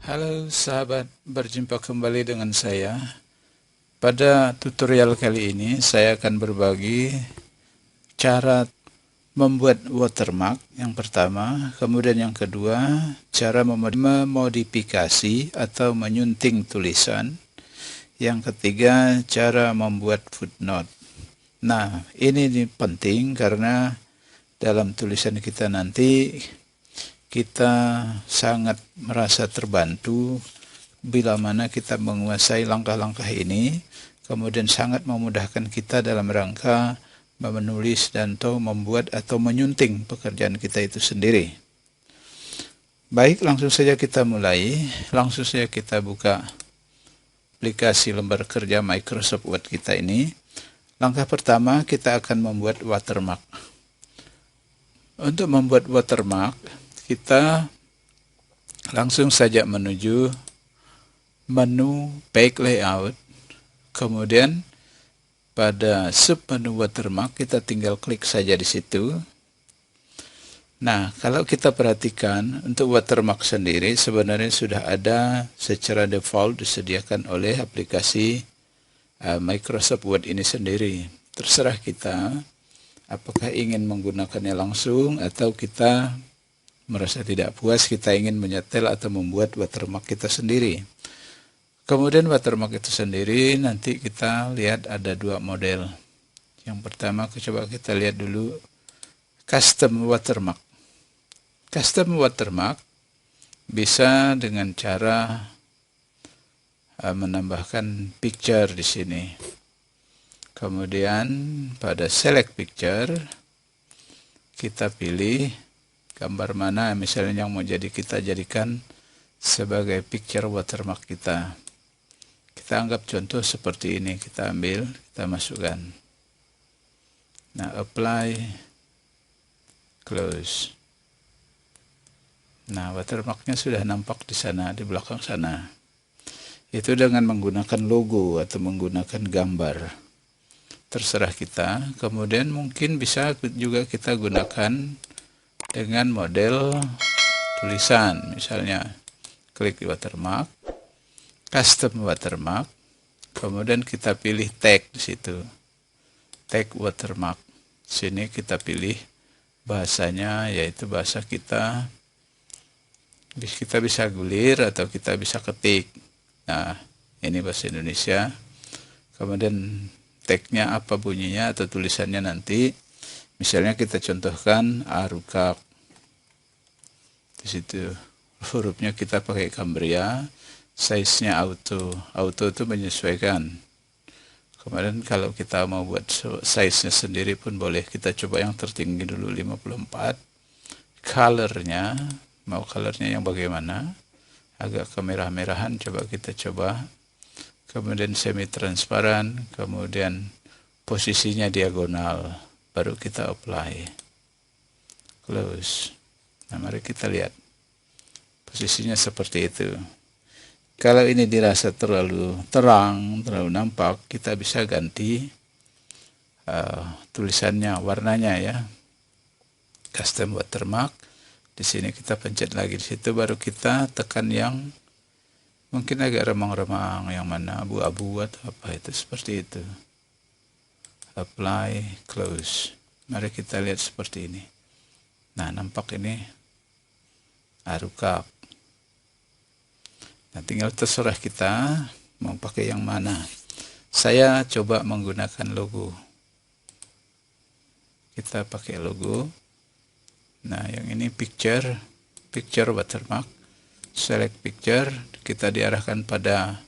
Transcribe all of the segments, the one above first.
Halo sahabat, berjumpa kembali dengan saya. Pada tutorial kali ini saya akan berbagi cara membuat watermark yang pertama, kemudian yang kedua, cara memodifikasi atau menyunting tulisan. Yang ketiga, cara membuat footnote. Nah, ini penting karena dalam tulisan kita nanti kita sangat merasa terbantu bila mana kita menguasai langkah-langkah ini, kemudian sangat memudahkan kita dalam rangka menulis dan atau membuat atau menyunting pekerjaan kita itu sendiri. Baik, langsung saja kita mulai. Langsung saja kita buka aplikasi lembar kerja Microsoft Word kita ini. Langkah pertama, kita akan membuat watermark. Untuk membuat watermark, kita langsung saja menuju menu Page Layout, kemudian pada submenu watermark kita tinggal klik saja di situ. Nah, kalau kita perhatikan untuk watermark sendiri sebenarnya sudah ada secara default disediakan oleh aplikasi Microsoft Word ini sendiri. Terserah kita apakah ingin menggunakannya langsung atau kita merasa tidak puas, kita ingin menyetel atau membuat watermark kita sendiri. Kemudian watermark itu sendiri nanti kita lihat ada dua model. Yang pertama coba kita lihat dulu custom watermark. Custom watermark bisa dengan cara menambahkan picture di sini. Kemudian pada select picture kita pilih gambar mana misalnya yang mau kita jadikan sebagai picture watermark kita. Kita anggap contoh seperti ini, kita ambil, kita masukkan. Nah, apply, close. Nah, watermarknya sudah nampak di sana, di belakang sana. Itu dengan menggunakan logo atau menggunakan gambar. Terserah kita. Kemudian mungkin bisa juga kita gunakan dengan model tulisan, misalnya klik di watermark, custom watermark, kemudian kita pilih tag di situ, tag watermark. Sini kita pilih bahasanya, yaitu bahasa kita. Kita bisa gulir atau kita bisa ketik. Nah, ini bahasa Indonesia. Kemudian tagnya apa bunyinya atau tulisannya nanti. Misalnya kita contohkan Arukak. Di situ hurufnya kita pakai Cambria, size-nya auto. Auto itu menyesuaikan. Kemudian kalau kita mau buat size-nya sendiri pun boleh. Kita coba yang tertinggi dulu 54. Color-nya, mau color-nya yang bagaimana? Agak kemerah-merahan, kita coba. Kemudian semi transparan, kemudian posisinya diagonal. Baru kita apply, close. Nah, mari kita lihat posisinya seperti itu. Kalau ini dirasa terlalu terang, terlalu nampak, kita bisa ganti tulisannya, warnanya ya. Custom watermark. Di sini kita pencet lagi, di situ baru kita tekan yang mungkin agak remang-remang, yang mana abu-abu atau apa itu, seperti itu. Apply, close. Mari kita lihat seperti ini. Nah, nampak ini Arukak. Nah, tinggal terserah kita mau pakai yang mana. Saya coba menggunakan logo. Kita pakai logo. Nah, yang ini picture watermark. Select picture, kita diarahkan pada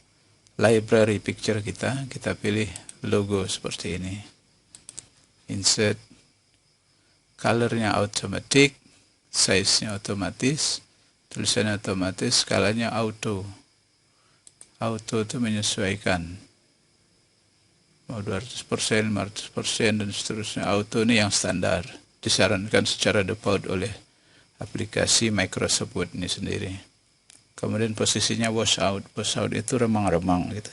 library picture kita. Kita pilih logo seperti ini. Insert, colornya automatic, size-nya otomatis, tulisannya otomatis, skalanya auto. Auto itu menyesuaikan. Mau 200%, 500%, dan seterusnya. Auto ini yang standar. Disarankan secara default oleh aplikasi Microsoft Word ini sendiri. Kemudian posisinya wash out. Wash out itu remang-remang gitu.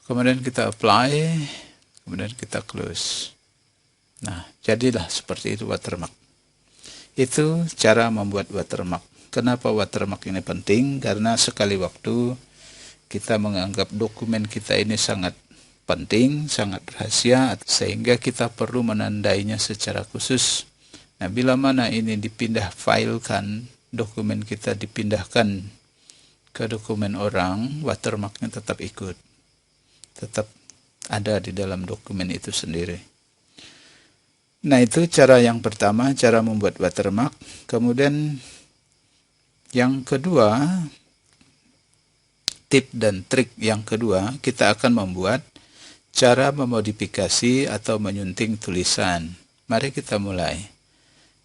Kemudian kita apply, kemudian kita close. Nah, jadilah seperti itu watermark. Itu cara membuat watermark. Kenapa watermark ini penting? Karena sekali waktu kita menganggap dokumen kita ini sangat penting, sangat rahasia, sehingga kita perlu menandainya secara khusus. Nah, bila mana ini dipindah filekan, dokumen kita dipindahkan ke dokumen orang, watermarknya tetap ikut, tetap ada di dalam dokumen itu sendiri. Nah, itu cara yang pertama, cara membuat watermark. Kemudian yang kedua, tip dan trik yang kedua, kita akan membuat cara memodifikasi atau menyunting tulisan. Mari kita mulai.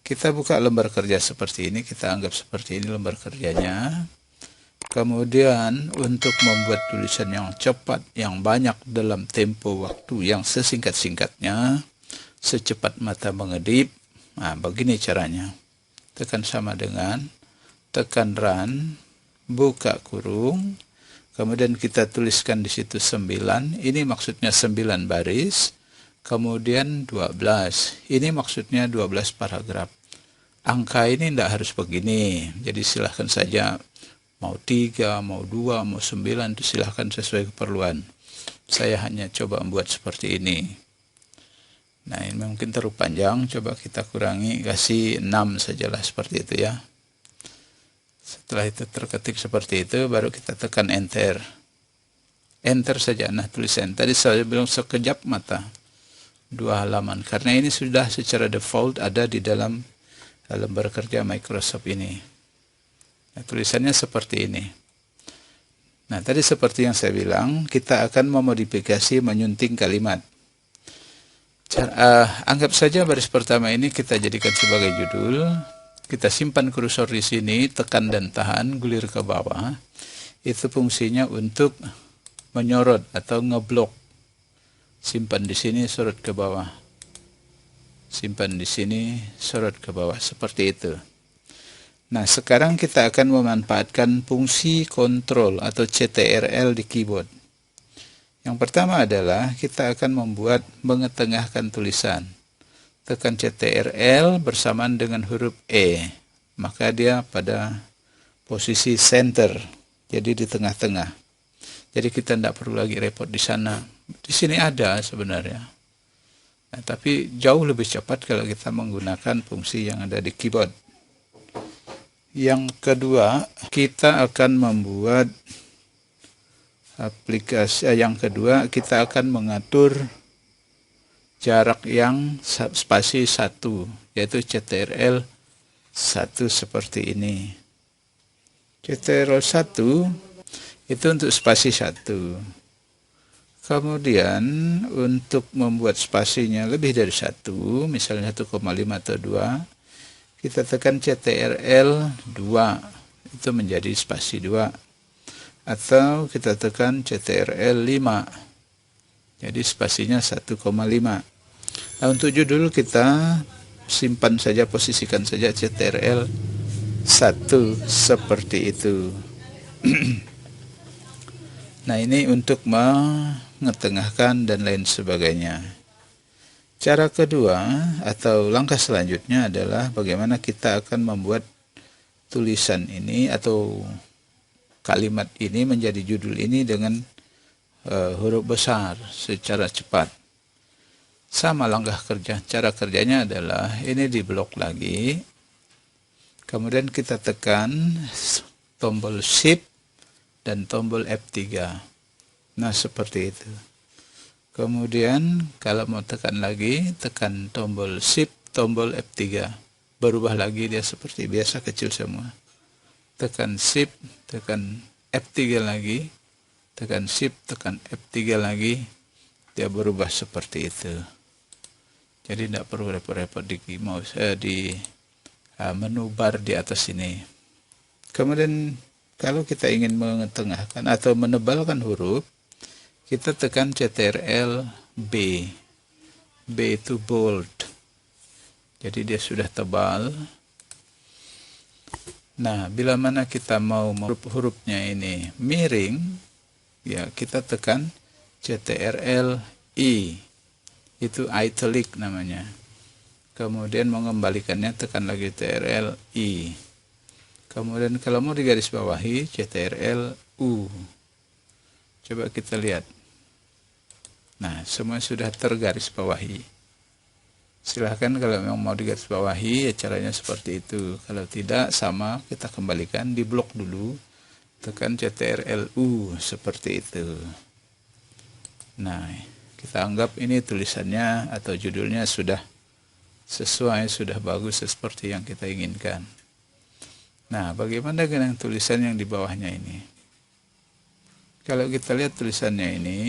Kita buka lembar kerja seperti ini, kita anggap seperti ini lembar kerjanya. Kemudian untuk membuat tulisan yang cepat, yang banyak dalam tempo waktu yang sesingkat-singkatnya, secepat mata mengedip, nah begini caranya. Tekan sama dengan, tekan run, buka kurung, kemudian kita tuliskan di situ 9, ini maksudnya 9 baris, kemudian 12, ini maksudnya 12 paragraf. Angka ini tidak harus begini, jadi silahkan saja, mau 3, mau 2, mau 9, itu silahkan sesuai keperluan. Saya hanya coba membuat seperti ini. Nah, ini mungkin terlalu panjang, coba kita kurangi, kasih 6 sajalah seperti itu ya. Setelah itu terketik seperti itu, baru kita tekan enter. Enter saja, nah tulisan. Tadi saya bilang sekejap mata. 2 halaman, karena ini sudah secara default ada di dalam lembar kerja Microsoft ini. Nah, tulisannya seperti ini. Nah, tadi seperti yang saya bilang, kita akan memodifikasi, menyunting kalimat. Anggap saja baris pertama ini kita jadikan sebagai judul. Kita simpan kursor di sini, tekan dan tahan, gulir ke bawah. Itu fungsinya untuk menyorot atau ngeblok. Simpan di sini, sorot ke bawah. Simpan di sini, sorot ke bawah. Seperti itu. Nah, sekarang kita akan memanfaatkan fungsi kontrol atau CTRL di keyboard. Yang pertama adalah kita akan mengetengahkan tulisan. Tekan CTRL bersamaan dengan huruf E, maka dia pada posisi center, jadi di tengah-tengah. Jadi kita tidak perlu lagi repot di sana. Di sini ada sebenarnya. Nah, tapi jauh lebih cepat kalau kita menggunakan fungsi yang ada di keyboard. Yang kedua, kita akan membuat aplikasi. Yang kedua, kita akan mengatur jarak yang spasi 1, yaitu CTRL 1 seperti ini. CTRL 1 itu untuk spasi 1. Kemudian untuk membuat spasinya lebih dari 1, misalnya 1,5 atau 2, kita tekan CTRL 2, itu menjadi spasi 2. Atau kita tekan CTRL 5, jadi spasinya 1,5. Nah, untuk judul kita simpan saja, posisikan saja CTRL 1 seperti itu. Nah, ini untuk mengetengahkan dan lain sebagainya. Cara kedua atau langkah selanjutnya adalah bagaimana kita akan membuat tulisan ini atau kalimat ini menjadi judul ini dengan huruf besar secara cepat. Sama langkah kerja. Cara kerjanya adalah ini diblok lagi. Kemudian kita tekan tombol Shift dan tombol F3. Nah, seperti itu. Kemudian kalau mau tekan lagi, tekan tombol Shift, tombol F3. Berubah lagi dia seperti biasa, kecil semua. Tekan Shift, tekan F3 lagi. Tekan Shift, tekan F3 lagi. Dia berubah seperti itu. Jadi tidak perlu repot-repot di mouse, di menu bar di atas ini. Kemudian kalau kita ingin mengetengahkan atau menebalkan huruf, kita tekan CTRL B. B itu bold. Jadi dia sudah tebal. Nah, bila mana kita mau huruf-hurufnya ini miring, ya kita tekan CTRL I. Itu italic namanya. Kemudian mengembalikannya tekan lagi CTRL I. Kemudian kalau mau digarisbawahi, CTRL U. Coba kita lihat. Nah, semua sudah tergarisbawahi. Silahkan kalau memang mau digarisbawahi, ya caranya seperti itu. Kalau tidak, sama, kita kembalikan, di blok dulu, tekan CTRL U, seperti itu. Nah, kita anggap ini tulisannya atau judulnya sudah sesuai, sudah bagus seperti yang kita inginkan. Nah, bagaimana dengan tulisan yang di bawahnya ini? Kalau kita lihat tulisannya ini,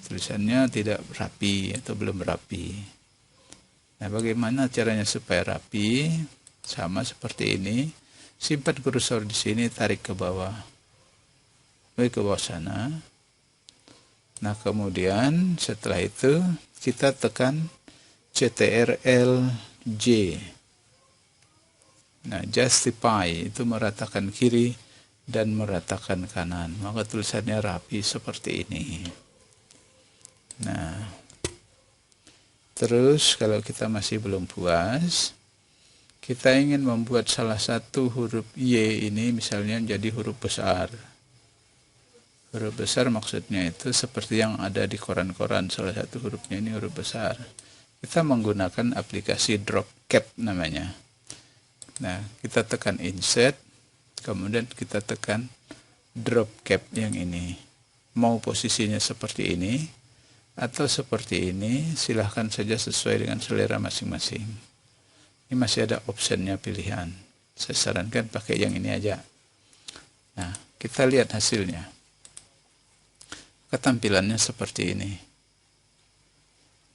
tulisannya tidak rapi atau belum rapi. Nah, bagaimana caranya supaya rapi? Sama seperti ini. Simpan kursor di sini, tarik ke bawah. Ke bawah sana. Nah, kemudian setelah itu kita tekan CTRL J. Nah, justify itu meratakan kiri dan meratakan kanan. Maka tulisannya rapi seperti ini. Nah, terus kalau kita masih belum puas, kita ingin membuat salah satu huruf Y ini misalnya jadi huruf besar. Huruf besar maksudnya itu seperti yang ada di koran-koran, salah satu hurufnya ini huruf besar. Kita menggunakan aplikasi Drop Cap namanya. Nah, kita tekan Insert, kemudian kita tekan Drop Cap yang ini. Mau posisinya seperti ini, atau seperti ini, silahkan saja sesuai dengan selera masing-masing. Ini masih ada optionnya pilihan. Saya sarankan pakai yang ini aja. Nah, kita lihat hasilnya. Ketampilannya seperti ini.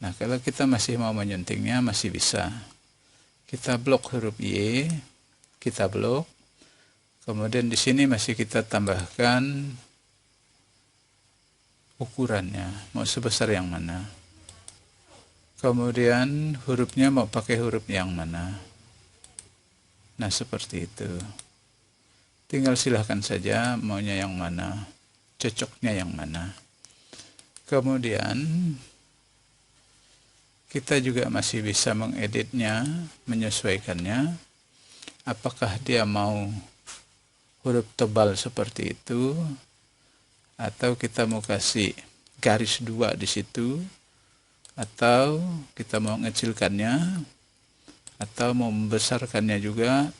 Nah, kalau kita masih mau menyuntingnya, masih bisa. Kita blok huruf Y, kita blok. Kemudian di sini masih kita tambahkan ukurannya, mau sebesar yang mana. Kemudian hurufnya mau pakai huruf yang mana. Nah, seperti itu. Tinggal silahkan saja maunya yang mana, cocoknya yang mana. Kemudian kita juga masih bisa mengeditnya, menyesuaikannya. Apakah dia mau huruf tebal seperti itu, atau kita mau kasih garis 2 di situ, atau kita mau mengecilkannya, atau mau membesarkannya juga,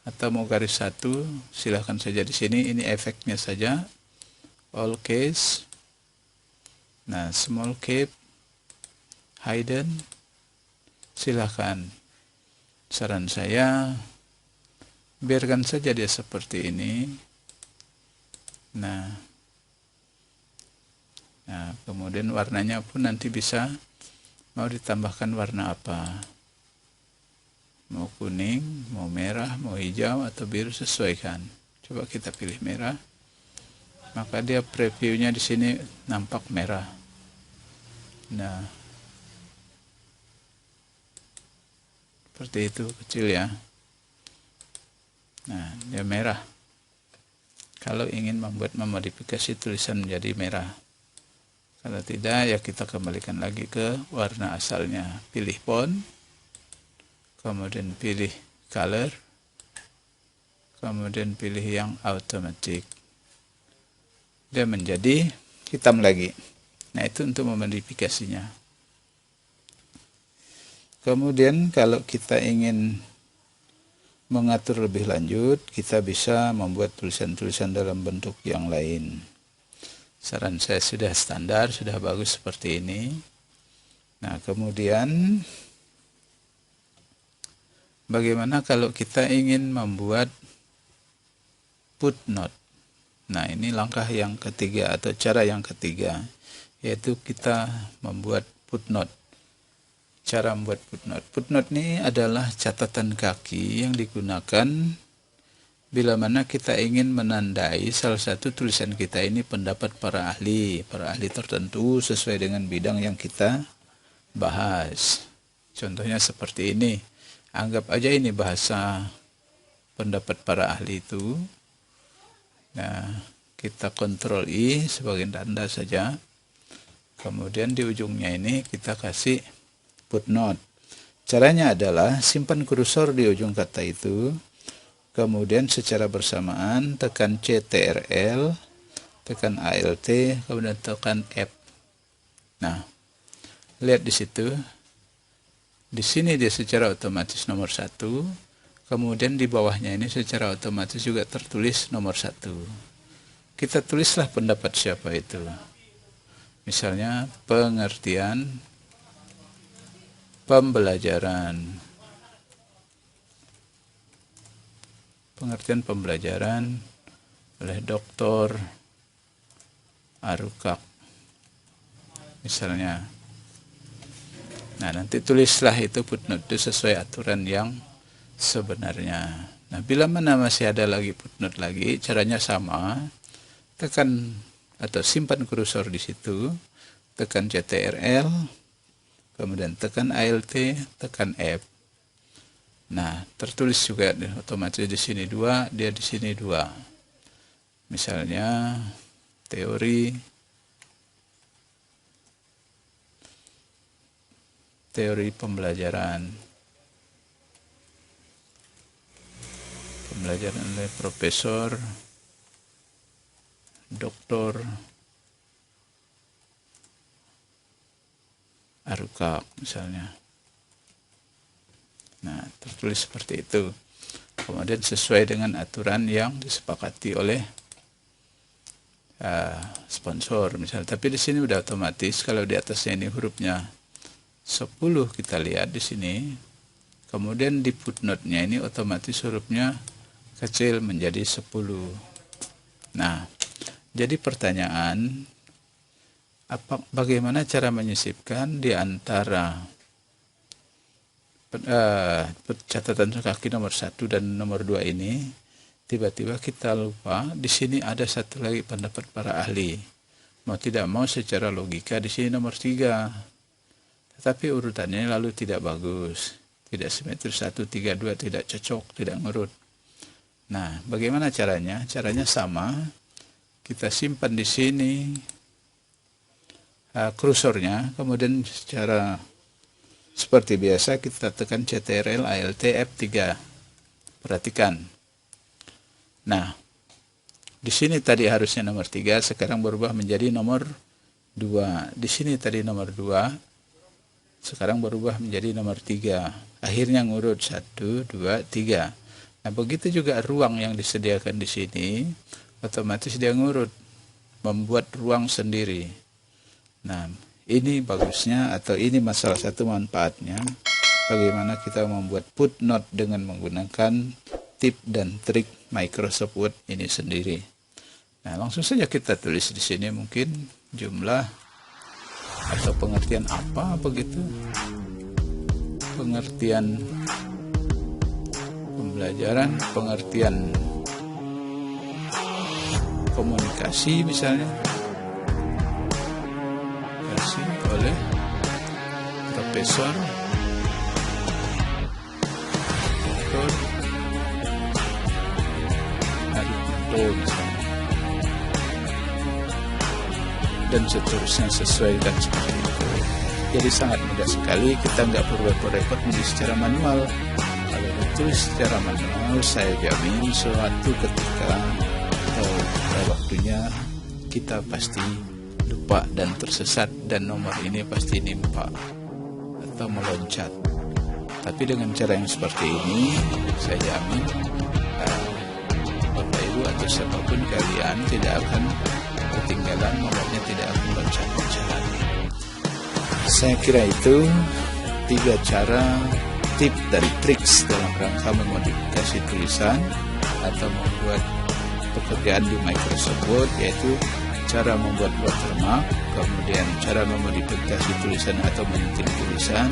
atau mau garis 1, silahkan saja di sini. Ini efeknya saja, all case. Nah, small cap, hidden, silahkan. Saran saya, biarkan saja dia seperti ini. Nah, kemudian warnanya pun nanti bisa mau ditambahkan warna apa. Mau kuning, mau merah, mau hijau, atau biru, sesuaikan. Coba kita pilih merah. Maka dia previewnya di sini nampak merah. Nah, seperti itu, kecil ya. Nah, dia merah. Kalau ingin membuat memodifikasi tulisan menjadi merah. Kalau tidak, ya kita kembalikan lagi ke warna asalnya. Pilih font, kemudian pilih color, kemudian pilih yang automatic. Dia menjadi hitam lagi. Nah, itu untuk memodifikasinya. Kemudian kalau kita ingin mengatur lebih lanjut, kita bisa membuat tulisan-tulisan dalam bentuk yang lain. Saran saya sudah standar, sudah bagus seperti ini. Nah, kemudian bagaimana kalau kita ingin membuat footnote? Nah, ini langkah yang ketiga atau cara yang ketiga, yaitu kita membuat footnote. Cara membuat footnote. Footnote ini adalah catatan kaki yang digunakan bila mana kita ingin menandai salah satu tulisan kita ini pendapat para ahli tertentu sesuai dengan bidang yang kita bahas. Contohnya seperti ini. Anggap aja ini bahasa pendapat para ahli itu. Nah, kita Ctrl I sebagai tanda saja. Kemudian di ujungnya ini kita kasih footnote. Caranya adalah simpan kursor di ujung kata itu, kemudian secara bersamaan tekan CTRL, tekan ALT, kemudian tekan F. Nah, lihat di situ. Di sini dia secara otomatis nomor 1, kemudian di bawahnya ini secara otomatis juga tertulis nomor 1. Kita tulislah pendapat siapa itu. Misalnya pengertian pembelajaran. Pengertian pembelajaran oleh Dr. Arukak. Misalnya. Nah, nanti tulislah itu footnote itu sesuai aturan yang sebenarnya. Nah, bila mana masih ada lagi footnote lagi, caranya sama. Tekan atau simpan kursor di situ, tekan CTRL, kemudian tekan ALT, tekan F. Nah, tertulis juga otomatis di sini 2, dia di sini 2. Misalnya teori pembelajaran oleh Profesor Dr. Arukak misalnya. Nah, tertulis seperti itu. Kemudian sesuai dengan aturan yang disepakati oleh sponsor misalnya. Tapi di sini udah otomatis kalau di atasnya ini hurufnya 10 kita lihat di sini. Kemudian di footnote-nya ini otomatis hurufnya kecil menjadi 10. Nah, jadi pertanyaan bagaimana cara menyisipkan di antara catatan kaki nomor 1 dan nomor 2 ini? Tiba-tiba kita lupa di sini ada satu lagi pendapat para ahli. Mau tidak mau secara logika di sini nomor 3. Tetapi urutannya lalu tidak bagus, tidak simetris, 1, 3, 2 tidak cocok, tidak ngurut. Nah, bagaimana caranya? Caranya sama, kita simpan di sini kursornya, kemudian secara seperti biasa kita tekan CTRL, ALT, F3. Perhatikan. Nah, di sini tadi harusnya nomor 3, sekarang berubah menjadi nomor 2. Di sini tadi nomor 2. Sekarang berubah menjadi nomor 3. Akhirnya ngurut 1, 2, 3. Nah, begitu juga ruang yang disediakan di sini, otomatis dia ngurut, membuat ruang sendiri. Nah, ini bagusnya atau ini salah satu manfaatnya bagaimana kita membuat footnote dengan menggunakan tip dan trik Microsoft Word ini sendiri. Nah, langsung saja kita tulis di sini mungkin jumlah atau pengertian apa begitu, pengertian pembelajaran, pengertian komunikasi misalnya, oleh Profesor Dr. Arukak misalnya, dan seterusnya sesuai dan seperti itu. Jadi sangat mudah sekali, kita nggak perlu repot-repot menulis secara manual. Kalau ditulis secara manual, saya jamin suatu ketika atau pada waktunya kita pasti lupa dan tersesat dan nomor ini pasti nimpa atau meloncat. Tapi dengan cara yang seperti ini, saya jamin Bapak Ibu atau siapapun kalian tidak akan ketinggalan, nomornya tidak akan loncat-loncat. Saya kira itu 3 cara, tip dan triks dalam rangka memodifikasi tulisan atau membuat pekerjaan di Microsoft Word, yaitu cara membuat watermark, kemudian cara memodifikasi tulisan atau menintil tulisan,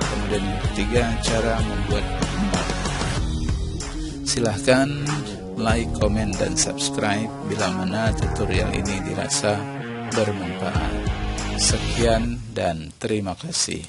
kemudian yang ketiga cara membuat bookmark. Silahkan like, komen, dan subscribe bila mana tutorial ini dirasa bermanfaat. Sekian dan terima kasih.